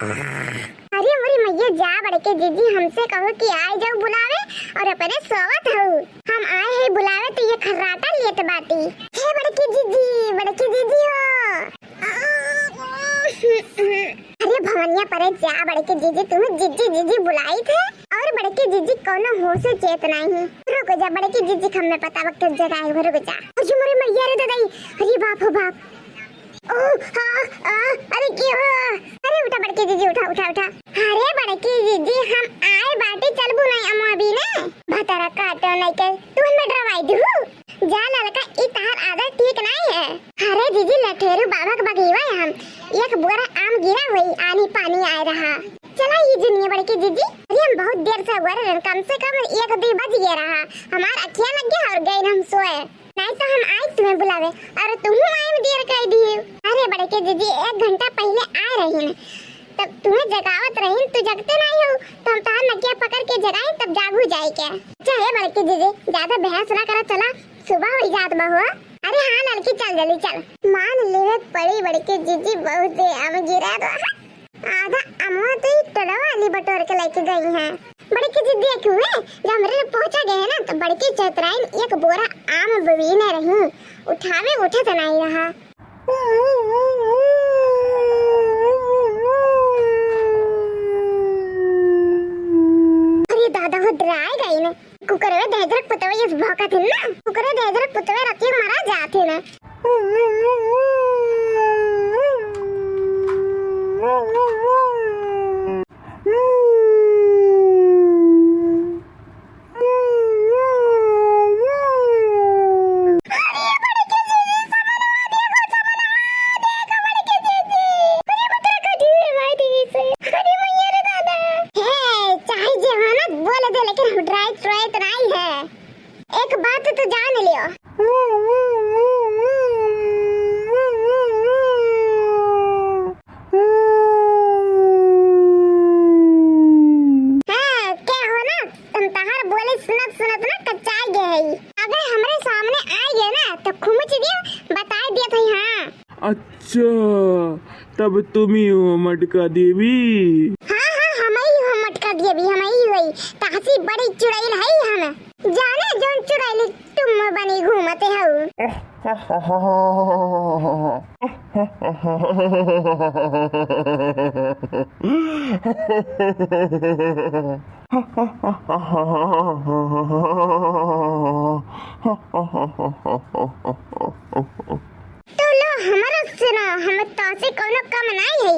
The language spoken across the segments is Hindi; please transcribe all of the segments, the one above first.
अरे मोरी मैया जा बड़के जीजी हमसे कहो कि आए जाओ बुलावे और अपने सोवत हो। हम आए हैं बुलावे तो ये खर्राटा लेत बाटी। हे बड़के जीजी हो। अरे भवनिया परे जा बड़के जीजी तुम्हें जीजी बुलाई थे और बड़के जीजी कोनो होश चेत नहीं। रुको जा बड़के जीजी हमें पता वक्त जगह है रुको जा। अरे मोरी मैया रे दादाई अरे बाप हो बाप। अरे क्यों? अरे उठा बड़के जीजी उठा। अरे बड़के जीजी हम आए बाटे चलबू नहीं हम अभी ने भतरा काटो नहीं के तू हमें डरवाई दू जा लड़का ई तार आदत ठीक नहीं है। अरे जीजी लठेरू बाबा के बगीवा हम एक बोरा आम गिरा हुई आनी पानी आ रहा। चला ये जनिए बड़के जीजी अरे हम बहुत देर से हुआ रे कम से कम 1-2 बज गया रहा। हमार अखियां लग गया और गए हम सोए नहीं तो हम आए तुम्हें बुलावे और तुम आए में देर कर दी। अरे बड़के जीजी 1 घंटा पहले आ रही हैं तब तुम्हें जगावत रही तो जगते नहीं हो तो हम तार नकिया पकड़ के जगाए तब जागू जाए क्या। चाहे बड़के जीजी ज्यादा बहस ना करा चला सुबह हो जात बहुआ। अरे हाँ लड़की चल जल्दी चल। मान लेवे पड़ी बड़के जीजी बहुत दे आम गिरा रहा आधा अम्मा तो टड़ा वाली बटोर के लेके गई हैं। बड़के जीजी देख हुए जब हमरे पहुंचा गए ना तो बड़के चतराइन एक बोरा आम बवीने रही उठावे उठे तो नहीं रहा। अरे दादा हो डराए गई ने कुकरवे दहजरक पुतवे इस भौका थे ना कुकरे दहजरक पुतवे रखे मारा जाते ना। एक बात तो जान लियो हाँ क्या हो ना तुम तहार बोले सुनत ना कच्चाई गए अगर हमरे सामने आ गए ना तो खुमच दियो बता दिया था। हाँ अच्छा तब तुम ही हो मटका देवी। हाँ हम ही हो मटका देवी हम ही हुई तासी बड़ी चुड़ैल है हम जाने जोन चुड़ैल तुम बनी घूमते हो। तो लो हमारा सुनो हम तासे कोनो कम नहीं है।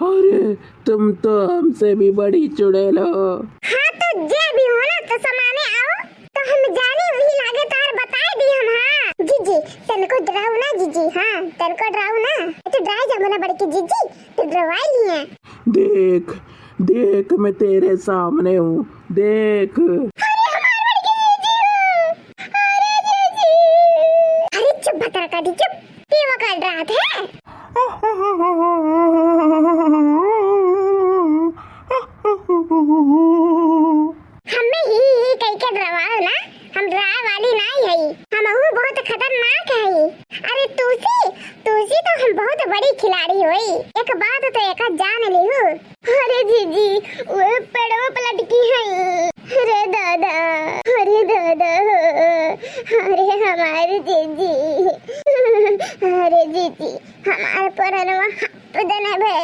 अरे तुम तो हमसे भी बड़ी चुड़ैल हो। हाँ तो जे भी हो ना तो समाने आओ तो हम जाने वही लागे तार बता दी हम। हाँ जीजी तनको डराओ ना जीजी। हाँ तनको डराओ ना तो डराई जा मना बड़की जीजी तो डरवाई ली है। देख मैं तेरे सामने हूँ देख। अरे चुप बता काटी चुप तेवा कर रहा था। हमें ही कई के डराओ ना हम डराए वाली नहीं है हम बहुत खतरनाक है। अरे तुसी तो हम बहुत बड़ी खिलाड़ी हुई एक बात तो एक जान ली हूँ। अरे जीजी वो पेड़ों पलट की है। अरे दादा अरे हमारे जीजी अरे जीजी हमारे परनवा पदने भे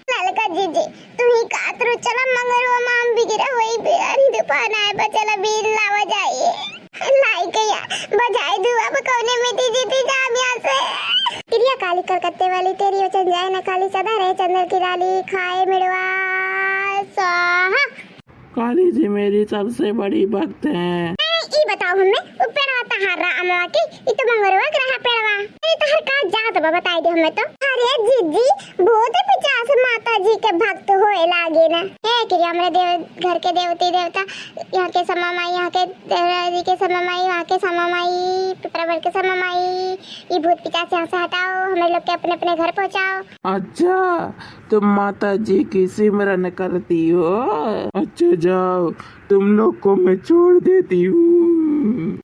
ललका जीजी तू ही कातरो चला मंगरवा माम बिगड़ा होई बेरी दुकान आए बचला बील लावा जाए लाइक या बजाए दू अब कोने में जीती जा यहां से। क्रिया काली कलकत्ते वाली तेरी वचन जाए न काली सदा रहे चंद्र की लाली खाए मिड़वा स्वाहा। काली जी मेरी सबसे बड़ी भक्त है। ई बताओ हमें वो पेड़वा तहारा अमवा के ई तो मंगरवा के रहा पेड़वा ए तहर का जात बा बताई दे हमें तो। अरे जीजी बहुत 50 माता जी के भक्त होए लागे ना ए कि हमरे देव घर के देवती देवता यहाँ के समा माई यहाँ के जी के समा माई वहाँ के समा माई पिपरावर के समा माई ये भूत पिशाच यहाँ से हटाओ हमें लोग के अपने अपने घर पहुँचाओ। अच्छा तुम माता जी की सिमरन करती हो। अच्छा जाओ तुम लोग को मैं छोड़ देती हूँ।